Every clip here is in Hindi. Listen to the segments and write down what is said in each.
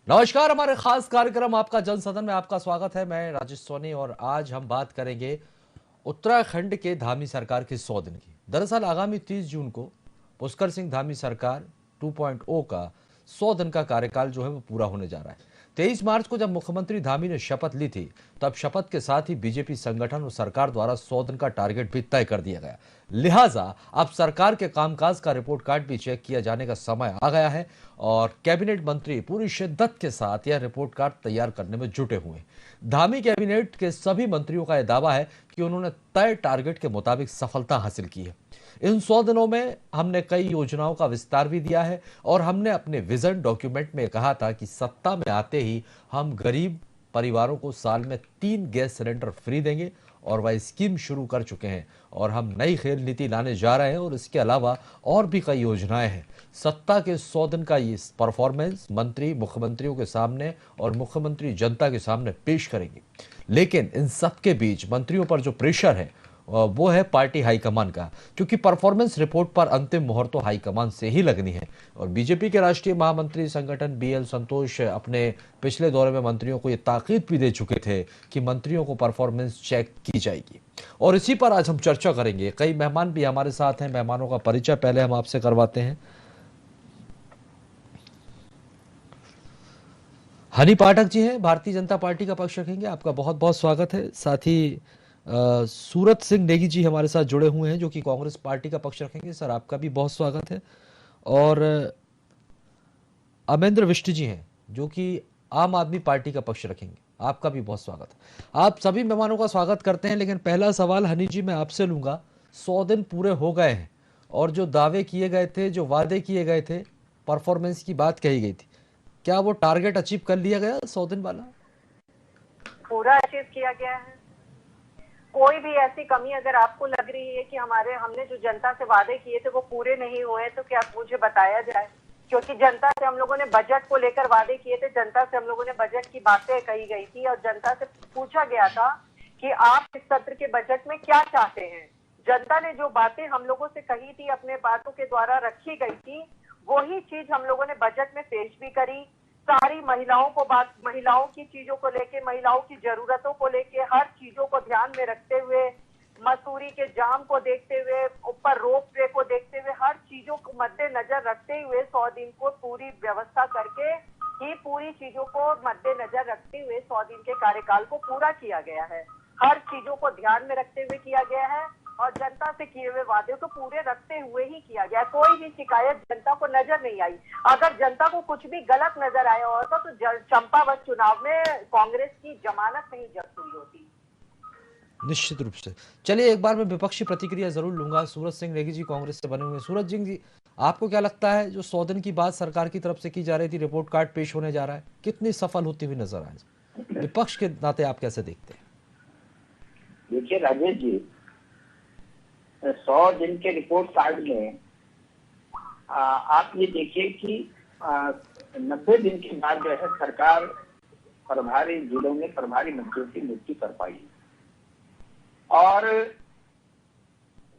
नमस्कार। हमारे खास कार्यक्रम आपका जन सदन में आपका स्वागत है। मैं राजेश सोनी और आज हम बात करेंगे उत्तराखंड के धामी सरकार के 100 दिन की। दरअसल आगामी 30 जून को पुष्कर सिंह धामी सरकार 2.0 का 100 दिन का कार्यकाल जो है वो पूरा होने जा रहा है। 23 मार्च को जब मुख्यमंत्री धामी ने शपथ ली थी, तब शपथ के साथ ही बीजेपी संगठन और सरकार द्वारा 100 दिन का टारगेट भी तय कर दिया गया। लिहाजा अब सरकार के कामकाज का रिपोर्ट कार्ड भी चेक किया जाने का समय आ गया है और कैबिनेट मंत्री पूरी शिद्दत के साथ यह रिपोर्ट कार्ड तैयार करने में जुटे हुए हैं। धामी कैबिनेट के सभी मंत्रियों का यह दावा है कि उन्होंने तय टारगेट के मुताबिक सफलता हासिल की है। इन 100 दिनों में हमने कई योजनाओं का विस्तार भी दिया है और हमने अपने विजन डॉक्यूमेंट में कहा था कि सत्ता में आते ही हम गरीब परिवारों को साल में 3 गैस सिलेंडर फ्री देंगे और वह स्कीम शुरू कर चुके हैं और हम नई खेल नीति लाने जा रहे हैं और इसके अलावा और भी कई योजनाएं हैं। सत्ता के 100 दिन का ये परफॉर्मेंस मंत्री मुख्यमंत्रियों के सामने और मुख्यमंत्री जनता के सामने पेश करेंगे। लेकिन इन सब के बीच मंत्रियों पर जो प्रेशर है वो है पार्टी हाईकमान का, क्योंकि परफॉर्मेंस रिपोर्ट पर अंतिम मुहर तो हाईकमान से ही लगनी है। और बीजेपी के राष्ट्रीय महामंत्री संगठन बीएल संतोष अपने पिछले दौरे में मंत्रियों को ये ताकीद भी दे चुके थे कि मंत्रियों को परफॉर्मेंस चेक की जाएगी और इसी पर आज हम चर्चा करेंगे। कई मेहमान भी हमारे साथ हैं। मेहमानों का परिचय पहले हम आपसे करवाते हैं। हनी पाठक जी हैं, भारतीय जनता पार्टी का पक्ष रखेंगे। आपका बहुत बहुत स्वागत है। साथ ही सूरत सिंह नेगी जी हमारे साथ जुड़े हुए हैं जो कि कांग्रेस पार्टी का पक्ष रखेंगे। सर आपका भी बहुत स्वागत है। और अमेंद्र विष्ट जी हैं जो कि आम आदमी पार्टी का पक्ष रखेंगे। आपका भी बहुत स्वागत है। आप सभी मेहमानों का स्वागत करते हैं। लेकिन पहला सवाल हनी जी मैं आपसे लूंगा। 100 दिन पूरे हो गए हैं और जो दावे किए गए थे, जो वादे किए गए थे, परफॉर्मेंस की बात कही गई थी, क्या वो टारगेट अचीव कर लिया गया 100 दिन वाला? पूरा अचीव किया गया है। कोई भी ऐसी कमी अगर आपको लग रही है कि हमने जो जनता से वादे किए थे वो पूरे नहीं हुए, तो क्या मुझे बताया जाए। क्योंकि जनता से हम लोगों ने बजट को लेकर वादे किए थे, जनता से हम लोगों ने बजट की बातें कही गई थी और जनता से पूछा गया था कि आप इस सत्र के बजट में क्या चाहते हैं। जनता ने जो बातें हम लोगों से कही थी, अपने बातों के द्वारा रखी गई थी, वही चीज हम लोगों ने बजट में पेश भी करी। सारी महिलाओं की चीजों को लेके, महिलाओं की जरूरतों को लेके, हर चीजों को ध्यान में रखते हुए, मसूरी के जाम को देखते हुए, ऊपर रोप वे को देखते हुए, हर चीजों को मद्देनजर रखते हुए 100 दिन को पूरी व्यवस्था करके ही पूरी चीजों को मद्देनजर रखते हुए 100 दिन के कार्यकाल को पूरा किया गया है। हर चीजों को ध्यान में रखते हुए किया गया है और जनता से किए हुए वादे को पूरे रखते हुए ही किया गया। कोई भी शिकायत जनता को नजर नहीं आई। अगर जनता को कुछ भी गलत नजर आया होता तो चंपावत चुनाव में कांग्रेस की जमानत नहीं जब्त हुई होती। निश्चित रूप से। चलिए एक बार मैं विपक्षी प्रतिक्रिया जरूर लूंगा। सूरज सिंह नेगी जी कांग्रेस से बने हुए। सूरज सिंह जी, आपको क्या लगता है जो 100 दिन की बात सरकार की तरफ से की जा रही थी, रिपोर्ट कार्ड पेश होने जा रहा है, कितनी सफल होती हुई नजर आए? विपक्ष के नाते आप कैसे देखते हैं? देखिए राजेश जी, 100 दिन के रिपोर्ट कार्ड में आप ये देखिए कि 90 दिन के बाद जो है सरकार प्रभारी जिलों में प्रभारी मंत्रियों की नियुक्ति कर पाई और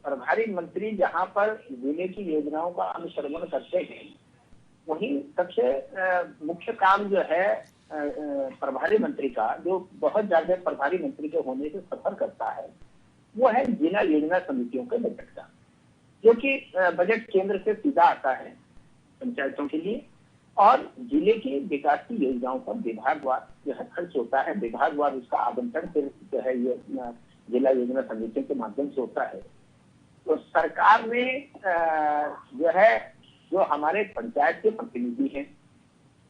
प्रभारी मंत्री जहां पर जिले की योजनाओं का अनुश्रवण करते हैं, वहीं सबसे मुख्य काम जो है प्रभारी मंत्री का, जो बहुत ज्यादा प्रभारी मंत्री के होने से सफर करता है, वो है जिला योजना समितियों के बजट का, जो कि बजट केंद्र से सीधा आता है पंचायतों के लिए और जिले की विकास की योजनाओं पर विभागवार जो है खर्च होता है। विभागवार उसका आवंटन फिर जो है ये जिला योजना समितियों के माध्यम से होता है। तो सरकार ने जो है, जो हमारे पंचायत के प्रतिनिधि हैं,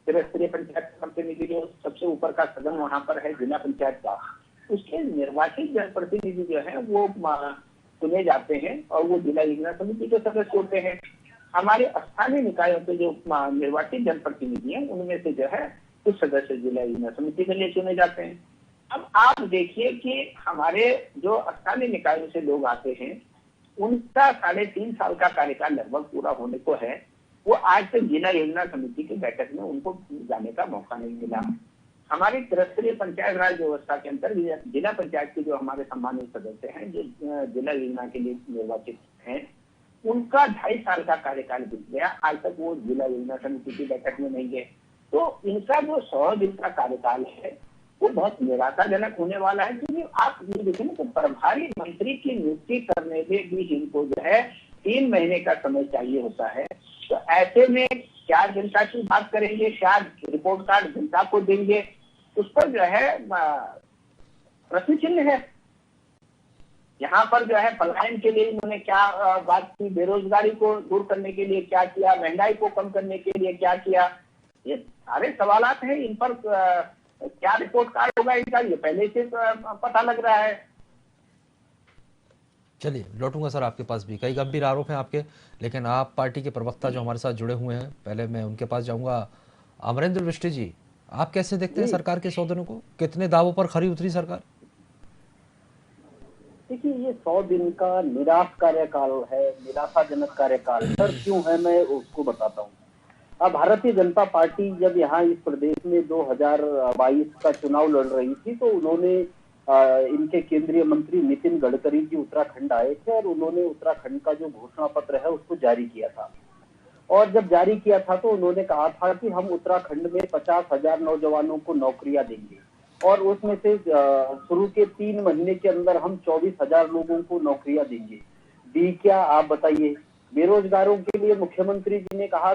त्रिस्तरीय पंचायत प्रतिनिधि, जो सबसे ऊपर का सदन वहां पर है जिला पंचायत का, उसके निर्वाचित जनप्रतिनिधि जो है वो चुने जाते हैं और वो जिला योजना समिति के सदस्य होते हैं। हमारे स्थानीय निकायों के जो निर्वाचित जनप्रतिनिधि हैं, उनमें से जो है कुछ सदस्य जिला योजना समिति के लिए चुने जाते हैं। अब आप देखिए कि हमारे जो स्थानीय निकायों से लोग आते हैं, उनका 3.5 साल का कार्यकाल लगभग पूरा होने को है। वो आज तक जिला योजना समिति की बैठक में उनको जाने का मौका नहीं मिला। हमारी त्रिस्तरीय पंचायत राज व्यवस्था के अंतर्गत जिला पंचायत के जो हमारे सम्मानित सदस्य हैं, जो जिला योजना के लिए निर्वाचित हैं, उनका 2.5 साल का कार्यकाल बीत गया, आज तक वो जिला योजना समिति की बैठक में नहीं गए। तो इनका जो 100 दिन का कार्यकाल है वो बहुत निराशाजनक होने वाला है, क्योंकि आप ये देखें ना, तो प्रभारी मंत्री की नियुक्ति करने में भी इनको जो है 3 महीने का समय चाहिए होता है। तो ऐसे में क्या जनता की बात करेंगे, क्या रिपोर्ट कार्ड जनता को देंगे, उस पर जो है प्रश्न चिन्ह है। यहाँ पर जो है पलायन के लिए इन्होंने क्या बात की, बेरोजगारी को दूर करने के लिए क्या किया, महंगाई को कम करने के लिए क्या किया, ये सारे सवालात हैं। इन पर क्या रिपोर्ट कार्ड होगा इनका, ये पहले से पता लग रहा है। चलिए लौटूंगा सर आपके पास भी, कई गंभीर आरोप हैं आपके, लेकिन आप पार्टी के प्रवक्ता जो हमारे साथ जुड़े हुए हैं, पहले मैं उनके पास जाऊंगा। अमरेंद्र बिष्ट जी, आप कैसे देखते हैं सरकार के 100 दिनों को? कितने दावों पर खरी उतरी सरकार? देखिए, ये 100 दिन का निराश कार्यकाल है, निराशाजनक कार्यकाल। सर क्यों है, मैं उसको बताता हूँ। अब भारतीय जनता पार्टी जब यहाँ इस प्रदेश में 2022 का चुनाव लड़ रही थी, तो उन्होंने इनके केंद्रीय मंत्री नितिन गडकरी जी उत्तराखंड आए थे और उन्होंने उत्तराखंड का जो घोषणा पत्र है उसको जारी किया था। और जब जारी किया था तो उन्होंने कहा था कि हम उत्तराखंड में 50,000 नौजवानों को नौकरियां देंगे, और उसमें से शुरू के 3 महीने के अंदर हम 24,000 लोगों को नौकरियां देंगे। दी क्या, आप बताइए? बेरोजगारों के लिए मुख्यमंत्री जी ने कहा,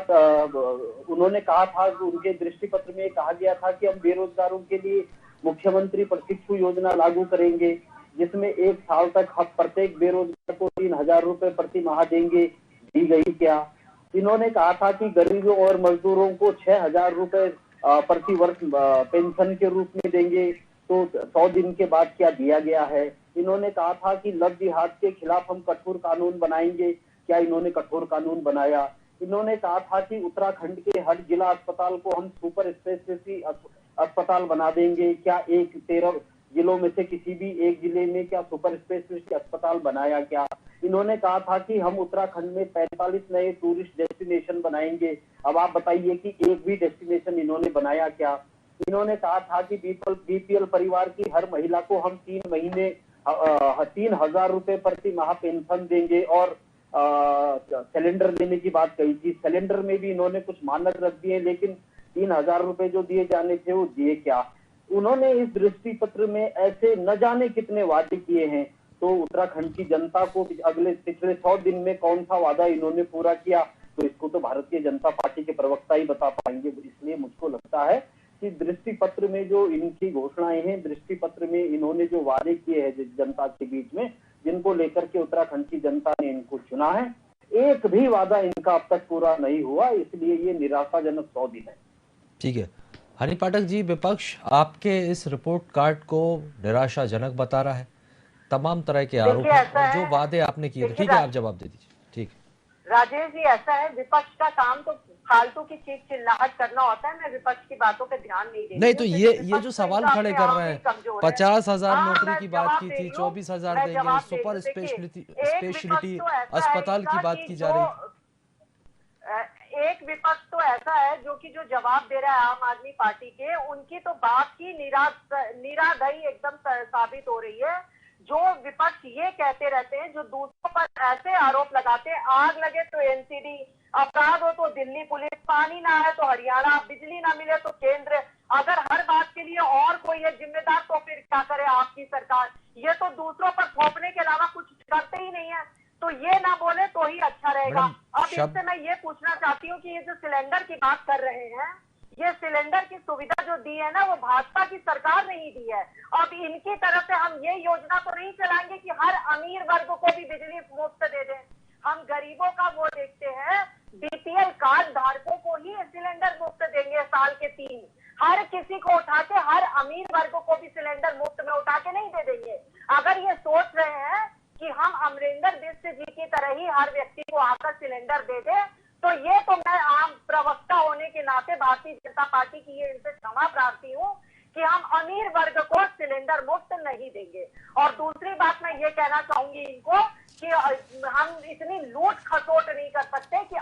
उन्होंने कहा था, उनके दृष्टि पत्र में कहा गया था कि हम बेरोजगारों के लिए मुख्यमंत्री प्रशिक्षु योजना लागू करेंगे, जिसमें 1 साल तक हम प्रत्येक बेरोजगार को 3,000 रुपए प्रति माह देंगे। दी गई क्या? इन्होंने कहा था कि गरीबों और मजदूरों को 6,000 रुपए प्रति वर्ष पेंशन के रूप में देंगे। तो 100 दिन के बाद क्या दिया गया है? इन्होंने कहा था कि लव जिहाद के खिलाफ हम कठोर कानून बनाएंगे। क्या इन्होंने कठोर कानून बनाया? इन्होंने कहा था कि उत्तराखंड के हर जिला अस्पताल को हम सुपर स्पेशलिटी अस्पताल बना देंगे। क्या 13 जिलों में से किसी भी एक जिले में क्या सुपर स्पेशलिटी अस्पताल बनाया? क्या इन्होंने कहा था कि हम उत्तराखंड में 45 नए टूरिस्ट डेस्टिनेशन बनाएंगे। अब आप बताइए कि एक भी डेस्टिनेशन इन्होंने बनाया क्या? इन्होंने कहा था कि बीपीएल परिवार की हर महिला को हम 3 महीने 3,000 रुपए प्रति माह पेंशन देंगे, और सिलेंडर देने की बात कही थी। सिलेंडर में भी इन्होंने कुछ मानक रख दिए, लेकिन 3,000 रुपए जो दिए जाने थे वो दिए क्या? उन्होंने इस दृष्टि पत्र में ऐसे न जाने कितने वादे किए हैं। तो उत्तराखंड की जनता को पिछले 100 दिन में कौन सा वादा इन्होंने पूरा किया, तो इसको तो भारतीय जनता पार्टी के प्रवक्ता ही बता पाएंगे। इसलिए मुझको लगता है कि दृष्टि पत्र में जो इनकी घोषणाएं हैं, दृष्टि पत्र में इन्होंने जो वादे किए हैं जनता के बीच में, जिनको लेकर के उत्तराखंड की जनता ने इनको चुना है, एक भी वादा इनका अब तक पूरा नहीं हुआ। इसलिए ये निराशाजनक 100 दिन है। ठीक है, हनी पाठक जी, विपक्ष आपके इस रिपोर्ट कार्ड को निराशाजनक बता रहा है। तमाम तरह के आरोप हैं और जो वादे आपने किए थे। ठीक है, आप जवाब दे दीजिए। ठीक है राजेश जी, ऐसा है, विपक्ष का काम तो फालतू की चीख चिल्लाहट करना होता है। मैं विपक्ष की बातों पे ध्यान नहीं देती। नहीं तो ये जो सवाल खड़े कर रहे हैं, 50,000 नौकरी की बात की थी, 24,000 देंगे, सुपर स्पेशलिटी अस्पताल की बात की जा रही थी। एक विपक्ष तो ऐसा है जो कि जो जवाब दे रहा है आम आदमी पार्टी के, उनकी तो बात की निरादयी एकदम साबित हो रही है। जो विपक्ष ये कहते रहते हैं, जो दूसरों पर ऐसे आरोप लगाते हैं, आग लगे तो एनसीडी, अपराध हो तो दिल्ली पुलिस, पानी ना आए तो हरियाणा, बिजली ना मिले तो केंद्र, अगर हर बात के लिए और कोई है जिम्मेदार तो फिर क्या करे आपकी सरकार? ये तो दूसरों पर थोपने के अलावा कुछ करते ही नहीं है। तो ये ना बोले तो ही अच्छा रहेगा। अब इससे मैं ये पूछना चाहती हूँ कि ये जो सिलेंडर की बात कर रहे हैं, ये सिलेंडर की सुविधा जो दी है ना, वो भाजपा की सरकार ने ही दी है। अब इनकी तरफ से हम ये योजना तो नहीं चलाएंगे कि हर अमीर वर्ग को भी बिजली मुफ्त दे दें। हम गरीबों का वो देखते हैं, बीपीएल कार्ड धारकों को ही सिलेंडर मुफ्त देंगे साल के 3। हर किसी को उठा के, हर अमीर वर्ग को भी सिलेंडर मुफ्त में उठा के नहीं दे देंगे। अगर ये सोच रहे हैं कि हम अमरिंदर बिष्ट जी की तरह ही हर व्यक्ति को आकर सिलेंडर दे दे, तो ये तो मैं आम प्रवक्ता होने के नाते भारतीय जनता पार्टी की ये इनसे क्षमा प्रार्थी हूँ कि हम अमीर वर्ग को सिलेंडर मुफ्त नहीं देंगे। और दूसरी बात मैं ये कहना चाहूंगी इनको कि हम इतनी लूट खसोट नहीं कर सकते कि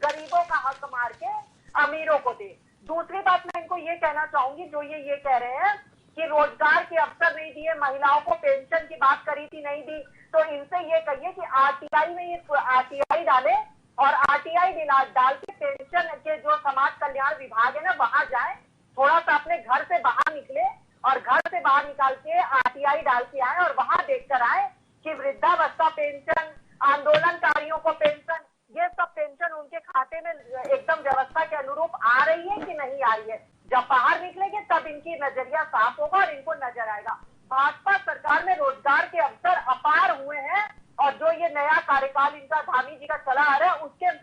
गरीबों का हक मार के अमीरों को दे। दूसरी बात मैं इनको ये कहना चाहूंगी, जो ये कह रहे हैं कि रोजगार के अवसर नहीं दिए, महिलाओं को पेंशन की बात करी थी नहीं दी, तो इनसे ये कहिए कि आरटीआई में ये आरटीआई डाले और आरटीआई डाल के पेंशन के जो समाज कल्याण विभाग है ना वहां जाए, थोड़ा सा अपने घर से बाहर निकले और घर से बाहर निकाल के आरटीआई डाल के आए और वहां देखकर आए कि वृद्धावस्था पेंशन, आंदोलनकारियों को पेंशन, ये सब पेंशन उनके खाते में एकदम व्यवस्था के अनुरूप आ रही है कि नहीं आ रही है। जब बाहर निकलेंगे तब इनकी नजरिया साफ होगा और इनको नजर आएगा। भाजपा सरकार में रोजगार के अवसर अपार हुए हैं और जो ये नया कार्यकाल इनका धामी जी का चला आ रहा है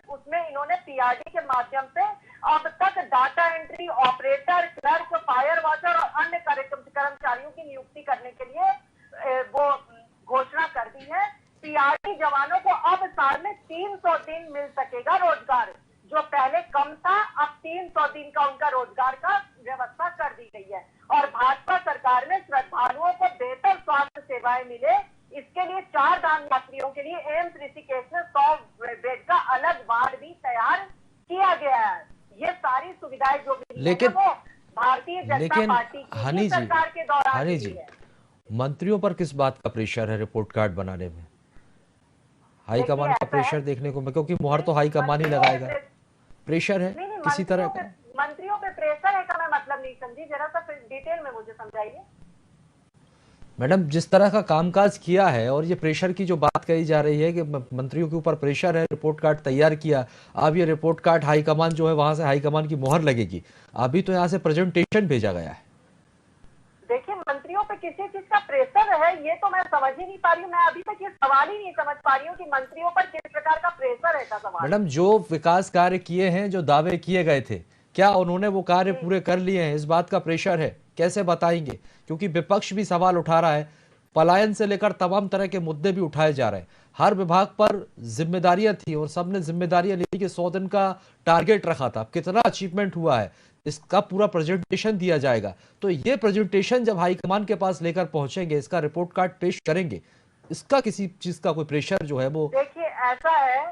उसमें इन्होंने पीआरडी के माध्यम से अब तक data entry operator, clerk, fire watcher और अन्य कर्मचारियों की नियुक्ति करने के लिए वो घोषणा कर दी है। पीआरडी जवानों को अब साल में 300 दिन मिल सकेगा रोजगार, जो पहले कम था, अब 300 दिन का उनका रोजगार का व्यवस्था कर दी गई है। और भाजपा सरकार ने श्रद्धालुओं को बेहतर स्वास्थ्य सेवाएं मिले, इसके लिए 4 दान यात्रियों के लिए एम्स ऋषिकेश में 100 बेड का अलग वार्ड भी तैयार किया गया है। ये सारी सुविधाएं जो मिली है वो भारतीय जनता पार्टी की सरकार के दौरान हनी जी, मंत्रियों पर किस बात का प्रेशर है रिपोर्ट कार्ड बनाने में? हाईकमान का प्रेशर देखने को, क्योंकि मुहर तो हाईकमान ही लगाएगा, प्रेशर है किसी तरह का? मंत्रियों पे प्रेशर है का मैं मतलब नहीं समझी, जरा सा डिटेल में मुझे समझाइए। मैडम, जिस तरह का कामकाज किया है और ये प्रेशर की जो बात कही जा रही है कि मंत्रियों के ऊपर प्रेशर है, रिपोर्ट कार्ड तैयार किया, अब ये रिपोर्ट कार्ड हाईकमान जो है वहां से हाईकमान की मुहर लगेगी, अभी तो यहाँ से प्रेजेंटेशन भेजा गया है। देखिए, मंत्रियों पे किसी चीज का प्रेशर है ये तो मैं समझ ही नहीं पा रही हूँ। मैं अभी तक ये सवाल ही नहीं समझ पा रही हूँ कि मंत्रियों पर किस प्रकार का प्रेशर है का सवाल। मैडम, जो विकास कार्य किए हैं, जो दावे किए गए थे, क्या उन्होंने वो कार्य पूरे कर लिए हैं? इस बात का प्रेशर है, कैसे बताएंगे? क्योंकि विपक्ष भी सवाल उठा रहा है, पलायन से लेकर तमाम तरह के मुद्दे भी उठाए जा रहे हैं। हर विभाग पर जिम्मेदारियां थी और सबने जिम्मेदारियां ली कि 100 दिन का टारगेट रखा था। कितना अचीवमेंट हुआ है इसका पूरा प्रेजेंटेशन दिया जाएगा। तो ये प्रेजेंटेशन जब हाईकमान के पास लेकर पहुंचेंगे, इसका रिपोर्ट कार्ड पेश करेंगे, इसका किसी चीज का कोई प्रेशर जो है वो? देखिए, ऐसा है,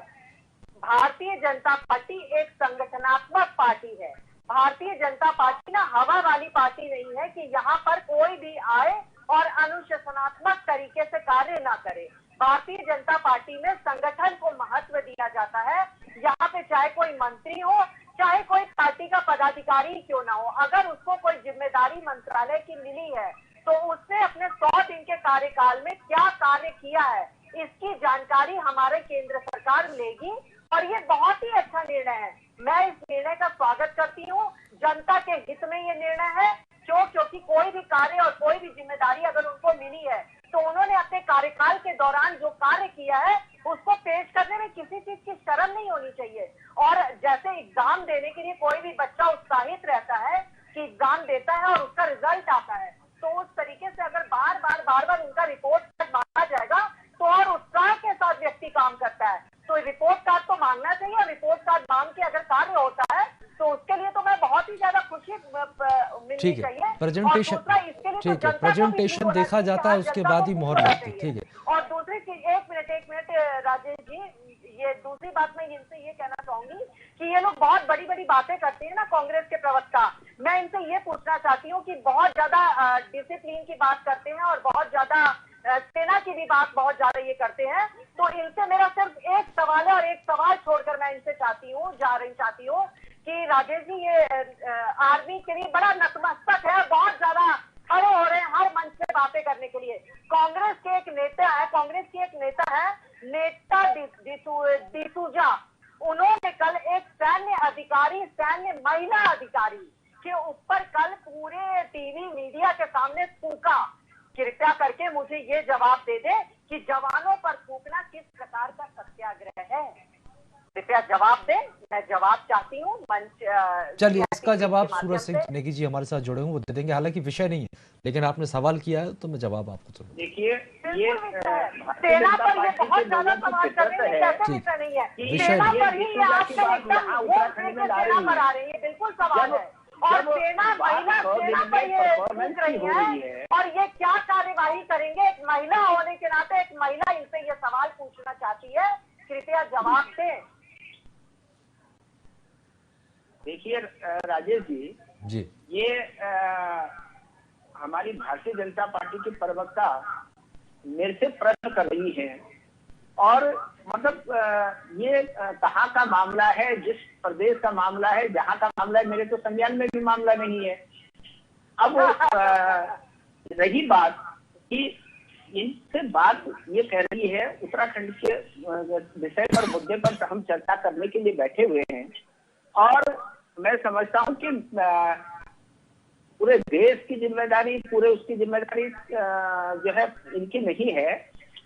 भारतीय जनता पार्टी एक संगठनात्मक पार्टी है। भारतीय जनता पार्टी ना हवा वाली पार्टी नहीं है कि यहाँ पर कोई भी आए और अनुशासनात्मक तरीके से कार्य ना करे। भारतीय जनता पार्टी में संगठन को महत्व दिया जाता है। यहाँ पे चाहे कोई मंत्री हो, चाहे कोई पार्टी का पदाधिकारी क्यों ना हो, अगर उसको कोई जिम्मेदारी मंत्रालय की मिली है तो उसने अपने 100 दिन के कार्यकाल में क्या कार्य किया है इसकी जानकारी हमारे केंद्र सरकार लेगी और ये बहुत ही अच्छा निर्णय है। मैं इस निर्णय का स्वागत करती हूँ। जनता के हित में ये निर्णय है, क्योंकि कोई भी कार्य और कोई भी जिम्मेदारी अगर उनको मिली है तो उन्होंने अपने कार्यकाल के दौरान जो कार्य किया है उसको पेश करने में किसी चीज की शर्म नहीं होनी चाहिए। और जैसे एग्जाम देने के लिए कोई भी बच्चा उत्साहित रहता है कि एग्जाम देता है और उसका रिजल्ट आता है, तो उस तरीके से अगर बार बार उनका रिपोर्ट कार्ड मांगा जाएगा तो और उत्साह के साथ व्यक्ति काम करता है। तो रिपोर्ट कार्ड तो मांगना चाहिए और रिपोर्ट कार्ड मांग के अगर कार्य होता है तो उसके लिए तो मैं बहुत ही ज्यादा खुशी मिलनी चाहिए। प्रेजेंटेशन, ठीक है, प्रेजेंटेशन देखा जाता है उसके बाद ही मोहर लगती है। ठीक है। और दूसरी चीज, एक मिनट राजेश जी, ये दूसरी बात मैं इनसे ये कहना चाहूंगी कि ये लोग बहुत बड़ी बड़ी बातें करते हैं ना, कांग्रेस के प्रवक्ता। मैं इनसे ये पूछना चाहती हूँ कि बहुत ज्यादा डिसिप्लिन की बात करते हैं और बहुत ज्यादा सेना की भी बात बहुत ज्यादा ये करते हैं। तो इनसे मेरा सिर्फ एक सवाल है और एक सवाल छोड़कर मैं इनसे चाहती हूँ कि राजेश जी, ये आर्मी के लिए बड़ा नतमस्तक है, बहुत ज्यादा खड़े हो रहे हैं हर मंच पे बातें करने के लिए। कांग्रेस की एक नेता है नेता डिसूजा, उन्होंने कल एक सैन्य महिला अधिकारी के ऊपर कल पूरे टीवी मीडिया के सामने थूका। कृपया करके मुझे ये जवाब दे दे कि जवानों पर थूकना किस प्रकार का सत्याग्रह है? कृपया जवाब दें, मैं जवाब चाहती हूँ। चलिए, इसका जवाब सूरज सिंह नेगी जी हमारे साथ जुड़े हुए वो दे देंगे। हालांकि विषय नहीं है, लेकिन आपने सवाल किया है तो मैं जवाब आपको दूंगा। देखिए, ये सेना पर ये बहुत ज्यादा सवाल कर रहे हैं, कैसे विषय नहीं है? सेना पर ही ये आपसे एकदम वोट लेकर सेना पर आ रही है, बिल्कुल सवाल है। और सेना पर ये पूछ रही है और ये क्या कार्यवाही करेंगे? एक महिला होने के नाते एक महिला इनसे ये सवाल पूछना चाहती है, कृपया जवाब दें। देखिए राजेश जी, ये हमारी भारतीय जनता पार्टी के प्रवक्ता मेरे से प्रश्न कर रही हैं और मतलब ये ये कहाँ का मामला है, जिस प्रदेश का मामला है, जहाँ का मामला है, मेरे तो संज्ञान में भी मामला नहीं है। अब रही बात कि इनसे बात ये कह रही है उत्तराखंड के विषय पर, मुद्दे पर हम चर्चा करने के लिए बैठे हुए हैं, और मैं समझता हूँ कि पूरे देश की जिम्मेदारी, पूरे उसकी जिम्मेदारी जो है इनकी नहीं है।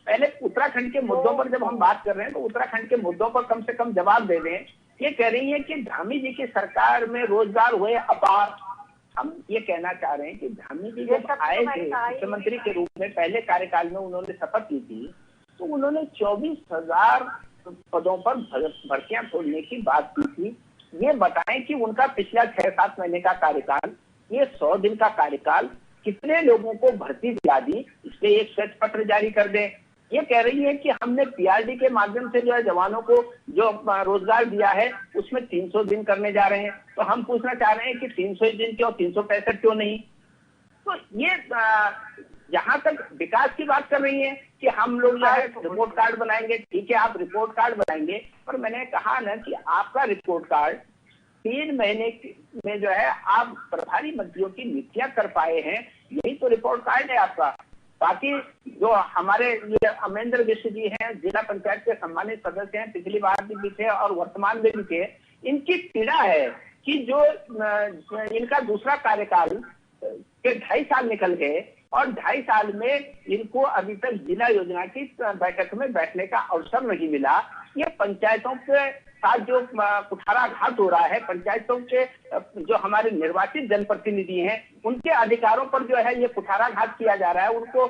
पहले उत्तराखंड के मुद्दों पर जब हम बात कर रहे हैं तो उत्तराखंड के मुद्दों पर कम से कम जवाब दे दें। ये कह रही है कि धामी जी की सरकार में रोजगार हुए अपार। हम ये कहना चाह रहे हैं कि धामी जी जब आए थे मुख्यमंत्री के रूप में, पहले कार्यकाल में उन्होंने शपथ ली थी, तो उन्होंने 24,000 पदों पर भर्तियां खोलने की बात की थी। ये बताएं कि उनका पिछला 6-7 महीने का कार्यकाल, ये 100 दिन का कार्यकाल कितने लोगों को भर्ती दिला दी, इसलिए एक श्वेत पत्र जारी कर दें। ये कह रही है कि हमने पीआरडी के माध्यम से जो है जवानों को जो रोजगार दिया है उसमें 300 दिन करने जा रहे हैं। तो हम पूछना चाह रहे हैं कि 300 दिन क्यों, 365 क्यों नहीं? तो ये जहां तक विकास की बात कर रही है कि हम लोग जो है रिपोर्ट कार्ड बनाएंगे, ठीक है आप रिपोर्ट कार्ड बनाएंगे, पर मैंने कहा ना कि आपका रिपोर्ट कार्ड 3 महीने में जो है आप प्रभारी मंत्रियों की नियुक्तियां कर पाए हैं, यही तो रिपोर्ट कार्ड है आपका। बाकी जो हमारे ये अमरेंद्र विश्व जी हैं, जिला पंचायत के सम्मानित सदस्य हैं, पिछली बार भी थे और वर्तमान में भी थे, इनकी पीड़ा है कि जो इनका दूसरा कार्यकाल के 2.5 साल निकल गए और 2.5 साल में इनको अभी तक जिला योजना की बैठक में बैठने का अवसर नहीं मिला। ये पंचायतों के साथ जो कुठाराघात हो रहा है, पंचायतों के जो हमारे निर्वाचित जनप्रतिनिधि हैं उनके अधिकारों पर जो है ये कुठाराघात किया जा रहा है, उनको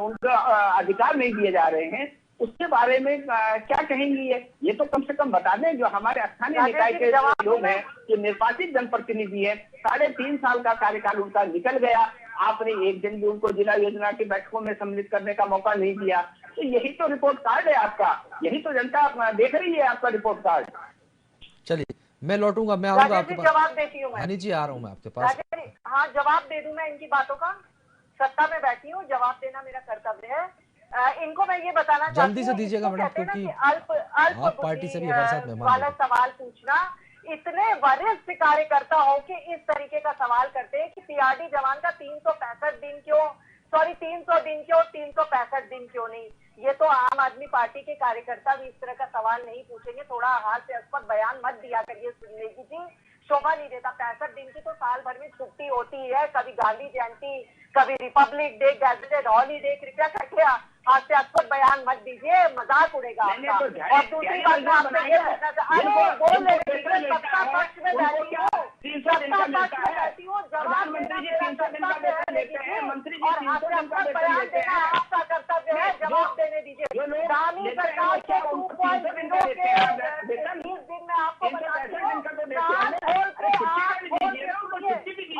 उनका अधिकार नहीं दिए जा रहे हैं, उसके बारे में क्या कहेंगी? ये तो कम से कम बता दें। जो हमारे स्थानीय निकाय के लोग हैं, जो निर्वाचित जनप्रतिनिधि हैं, 3.5 साल का कार्यकाल उनका निकल गया, आपने एक दिन भी उनको जिला योजना की बैठकों में सम्मिलित करने का मौका नहीं दिया। तो यही तो रिपोर्ट कार्ड है आपका, यही तो जनता देख रही है आपका रिपोर्ट कार्ड। चलिए मैं लौटूंगा, मैं आऊंगा आपके पास। जवाब देती हूँ मैं। हनी जी आ रहा हूँ मैं आपके पास। हाँ जवाब दे दूं मैं इनकी बातों का। सत्ता में बैठी हूँ, जवाब देना मेरा कर्तव्य है। इनको मैं ये बताना चाहती हूँ, जल्दी से दीजिएगा मैडम, क्योंकि आप पार्टी से भी हमारे साथ मेहमान वाला सवाल पूछना। इतने वरिष्ठ कार्यकर्ता हो कि इस तरीके का सवाल करते हैं कि पीआरडी जवान का 365 दिन क्यों, सॉरी 300 दिन क्यों, 365 दिन क्यों नहीं? ये तो आम आदमी पार्टी के कार्यकर्ता भी इस तरह का सवाल नहीं पूछेंगे। थोड़ा हास्यास्पद बयान मत दिया करिए सुनील जी, शोभा नहीं देता। 65 दिन की तो साल भर में छुट्टी होती है, कभी गांधी जयंती, कभी रिपब्लिक डे, गैजेटेड हॉलीडे, कृपया करके हास्यास्पद बयान मत दीजिए, मजाक उड़ेगा आपका। और दूसरी बात मैं आपसे ये पूछना चाहता हूँ, अरे बोल रहे सत्ता पक्ष में बैठी हूँ, सत्ता पक्ष में बैठी हूँ, जवाब देना मेरा कर्तव्य है दीजिए, और हास्यास्पद बयान देना आपका कर्तव्य है, जवाब देने दीजिए। दानी सरकार के 2.0 के 20 दिन में आपको बताती हूँ,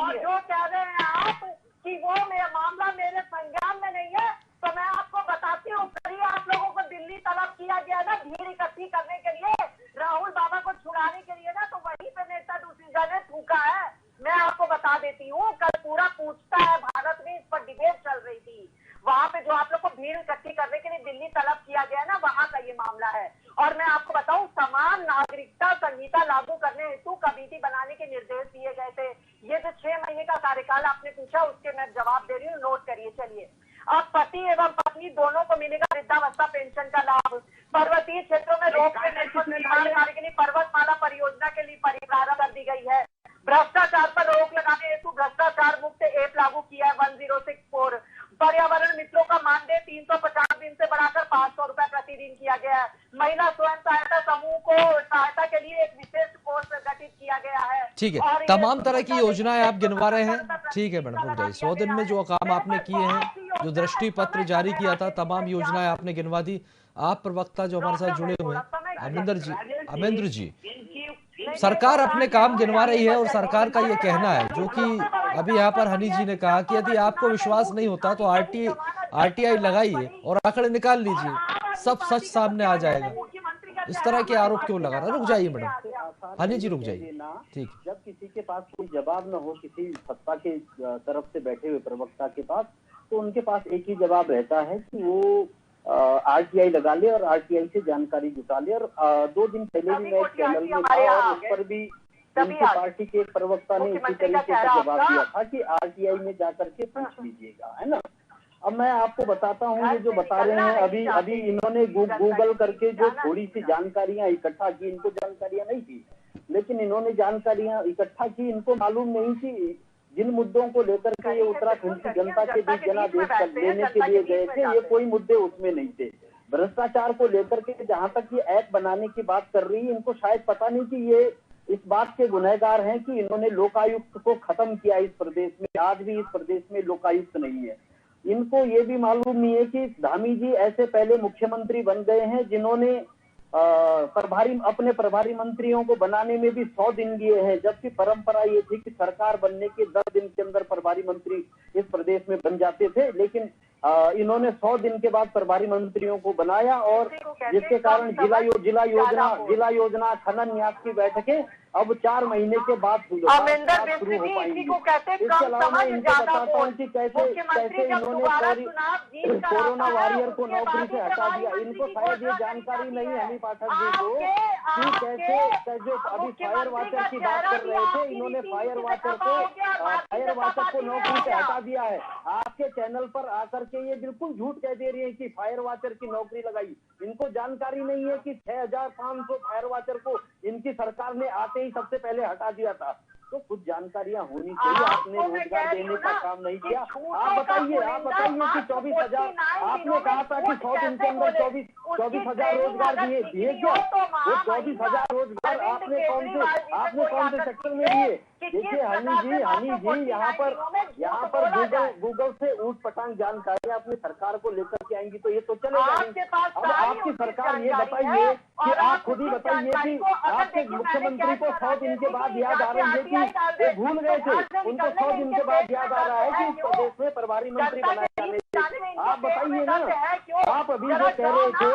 और जो कह रहे हैं आप कि वो मेरा मामला मेरे संज्ञान में नहीं है, तो मैं आपको बताती हूँ, करिए आप लोगों को दिल्ली तलब किया गया ना भीड़ इकट्ठी करने के लिए, राहुल बाबा को छुड़ाने के लिए ना, तो वहीं पे नेता दूसरी ने थूका है। मैं आपको बता देती हूँ, कल पूरा पूछता है भारत में इस पर डिबेट चल रही थी, वहां पे जो आप लोग को भीड़ इकट्ठी करने के लिए दिल्ली तलब किया गया ना, वहां का ये मामला है। और मैं आपको बताऊं, समान नागरिकता संहिता लागू करने हेतु कमेटी बनाने के निर्देश दिए गए थे। ये जो 6 महीने का कार्यकाल आपने पूछा, उसके मैं जवाब दे रही हूँ, नोट करिए। चलिए, अब पति एवं पत्नी दोनों को मिलेगा वृद्धावस्था पेंशन का लाभ। पर्वतीय क्षेत्रों में रोप वे निर्माण के लिए पर्वतमाला परियोजना के लिए प्रारंभ कर दी गई है। भ्रष्टाचार पर रोक लगाने हेतु भ्रष्टाचार मुक्त ऐप लागू किया है 1064। पर्यावरण मित्रों का मानदेय 350 दिन से बढ़ाकर 500 रुपए प्रतिदिन किया गया है। महिला स्वयं सहायता समूह को सहायता के लिए एक विशेष कोर्स गठित किया गया है। ठीक है, तमाम तरह की योजनाएं आप गिनवा रहे हैं। ठीक है मैडम, रुक जाइए। 100 दिन में जो काम आपने किए हैं, जो दृष्टि पत्र जारी किया था, तमाम योजनाएं आपने गिनवा दी। आप प्रवक्ता जो हमारे साथ जुड़े हुए हैं, अमरेंद्र जी, सरकार अपने काम गिनवा रही है और सरकार का ये कहना है, जो कि अभी यहाँ पर हनी जी ने कहा कि यदि आपको विश्वास नहीं होता तो आरटीआई लगाइए और आंकड़े निकाल लीजिए, सब सच सामने आ जाएगा। इस तरह के आरोप क्यों लगा रहा है? रुक जाइए मैडम, हनी जी रुक जाइए। ठीक, जब किसी के पास कोई जवाब न हो, किसी सत्ता के तरफ से बैठे हुए प्रवक्ता के पास, तो उनके पास एक ही जवाब रहता है कि वो आरटीआई लगा ले और आरटीआई से जानकारी जुटा ले। और 2 दिन पहले भी मैं एक चैनल में था और उस पर भी उनकी पार्टी के एक प्रवक्ता ने इसी तरीके का जवाब दिया था कि आरटीआई में जाकर के पूछ लीजिएगा, है ना। अब मैं आपको बताता हूँ, ये जो बता रहे हैं अभी इन्होंने गूगल करके जो थोड़ी सी जानकारियां इकट्ठा की, इनको जानकारियां नहीं थी, लेकिन इन्होंने जानकारियां इकट्ठा की। इनको मालूम नहीं थी जिन मुद्दों को लेकर के ये उत्तराखंड की जनता के बीच जनादेश देने के लिए गए थे, ये कोई मुद्दे उसमें नहीं थे। भ्रष्टाचार को लेकर के जहां तक ये ऐप बनाने की बात कर रही है, इनको शायद पता नहीं कि ये इस बात के गुनहगार हैं कि इन्होंने लोकायुक्त को खत्म किया इस प्रदेश में। आज भी इस प्रदेश में लोकायुक्त नहीं है। इनको ये भी मालूम नहीं है कि धामी जी ऐसे पहले मुख्यमंत्री बन गए हैं जिन्होंने अपने प्रभारी मंत्रियों को बनाने में भी 100 दिन लिए हैं, जबकि परंपरा ये थी कि सरकार बनने के 10 दिन के अंदर प्रभारी मंत्री इस प्रदेश में बन जाते थे। लेकिन इन्होंने 100 दिन के बाद प्रभारी मंत्रियों को बनाया और जिसके कारण जिला योजना खनन न्यास की बैठकें अब 4 महीने के बाद शुरू हो पाएंगी। इसके अलावा मैं इनको बताता हूँ कि कैसे इन्होंने कोरोना वॉरियर को नौकरी से हटा दिया। इनको शायद ये जानकारी नहीं है हनी पाठक जी को कि कैसे जो अभी फायर वाचर की बात कर रहे थे, इन्होंने फायर वाचर को नौकरी से हटा दिया है। आपके चैनल पर आकर के ये बिल्कुल झूठ कह दे रही है कि फायर वाचर की नौकरी लगाई। इनको जानकारी नहीं है कि 6500 फायर वाचर को इनकी सरकार ने आते ही सबसे पहले हटा दिया था। तो कुछ जानकारियां होनी चाहिए। आपने रोजगार देने का काम नहीं किया। आप बताइए कि 24,000 आपने कहा था कि 100 दिन के अंदर 24,000 रोजगार दिए क्या? वो 24,000 रोजगार आपने कौन से सेक्टर में दिए? देखिए हनी जी यहाँ पर गूगल से ऊट पटांग जानकारी अपनी सरकार को लेकर के आएंगी तो ये तो चलेगा नहीं। अब आपकी सरकार ये बताइए कि आप खुद ही बताइए कि आपके मुख्यमंत्री को 100 दिन के बाद याद आ रही है कि वो भूल गए थे, उनको 100 दिन के बाद याद आ रहा है कि इस प्रदेश में प्रभारी मंत्री बनाए जाने थे। आप बताइए ना। आप अभी कह रहे थे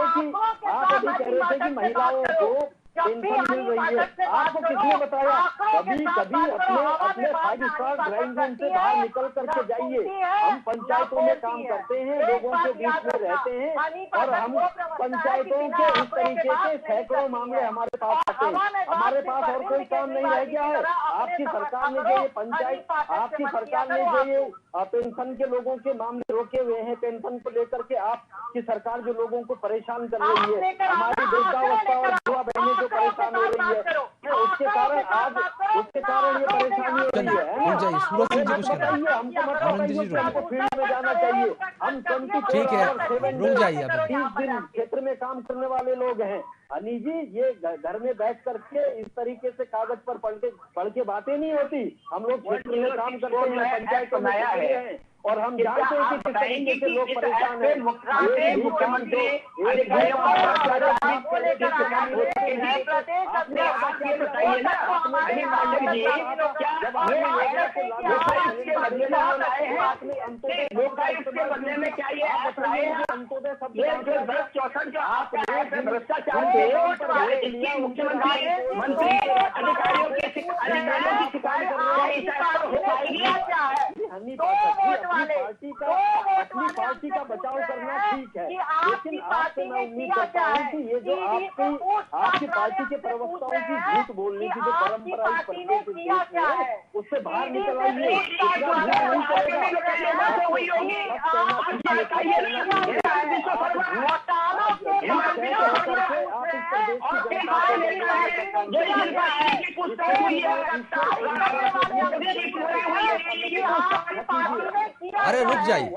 कि महिलाओं को पेंशन मिल रही है। आपको किसने बताया? कभी अपने 5 स्टार ड्राइंग रूम से बाहर निकल करके जाइए। हम पंचायतों में काम करते हैं, लोगों के बीच में रहते हैं और हम पंचायतों के इस तरीके के सैकड़ों मामले हमारे पास आते हैं। हमारे पास और कोई काम नहीं रह गया है। आपकी सरकार ने जो ये पेंशन के लोगों के मामले रोके हुए हैं, पेंशन को लेकर के आपकी सरकार जो लोगों को परेशान कर रही है, हमारी वृद्धावस्था और युवा बहनें जो परेशान हो रही है, उसके कारण ये परेशानी हो रही है। हमको मत बताइए कि हमको फील्ड में जाना चाहिए। हम 30 दिन क्षेत्र में काम करने वाले लोग हैं। हनी जी ये घर में बैठ करके इस तरीके से कागज पर पढ़ के बातें नहीं होती। हम लोग क्षेत्र में काम करते हैं, पंचायत में हैं और हम जानते हैं कि किस तरीके से लोग परेशान हैं। मुख्यमंत्री मंत्री अधिकारियों की शिकायत अपनी पार्टी का बचाव करना ठीक है, लेकिन आपसे मैं उम्मीद करता हूँ कि ये जो आपकी पार्टी के प्रवक्ताओं की झूठ बोलने की जो परंपरा इस प्रदेश में है उससे बाहर निकल आइए। अरे रुक जाइए।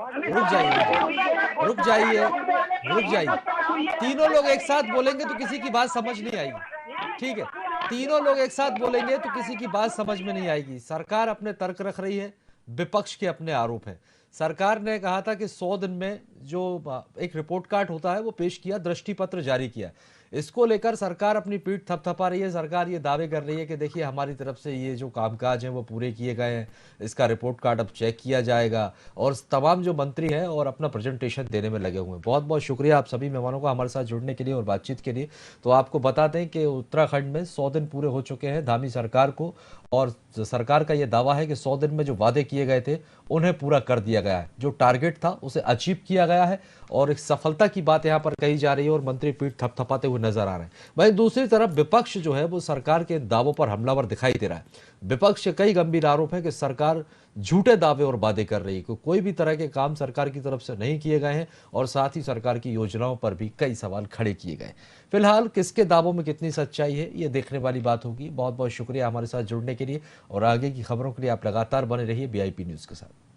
तीनों लोग एक साथ बोलेंगे तो किसी की बात समझ नहीं आएगी। ठीक है, तीनों लोग एक साथ बोलेंगे तो किसी की बात समझ में नहीं आएगी। सरकार अपने तर्क रख रही है, विपक्ष के अपने आरोप है। सरकार ने कहा था कि 100 दिन में जो एक रिपोर्ट कार्ड होता है वो पेश किया, दृष्टि पत्र जारी किया। इसको लेकर सरकार अपनी पीठ थपथपा रही है। सरकार ये दावे कर रही है कि देखिए हमारी तरफ से ये जो कामकाज हैं वो पूरे किए गए हैं, इसका रिपोर्ट कार्ड अब चेक किया जाएगा, और तमाम जो मंत्री हैं और अपना प्रेजेंटेशन देने में लगे हुए हैं। बहुत बहुत शुक्रिया आप सभी मेहमानों का हमारे साथ जुड़ने के लिए और बातचीत के लिए। तो आपको बता दें कि उत्तराखंड में 100 दिन पूरे हो चुके हैं धामी सरकार को, और सरकार का यह दावा है कि 100 दिन में जो वादे किए गए थे उन्हें पूरा कर दिया गया है। जो टारगेट था उसे अचीव किया गया है, और एक सफलता की बात यहां पर कही जा रही है और मंत्री पीठ थपथपाते हुए नजर आ रहे हैं। वहीं दूसरी तरफ विपक्ष जो है वो सरकार के दावों पर हमलावर दिखाई दे रहा है। विपक्ष के कई गंभीर आरोप है कि सरकार झूठे दावे और वादे कर रही है, कोई भी तरह के काम सरकार की तरफ से नहीं किए गए हैं, और साथ ही सरकार की योजनाओं पर भी कई सवाल खड़े किए गए। फिलहाल किसके दावों में कितनी सच्चाई है ये देखने वाली बात होगी। बहुत बहुत शुक्रिया हमारे साथ जुड़ने के लिए, और आगे की खबरों के लिए आप लगातार बने रहिए VIP न्यूज के साथ।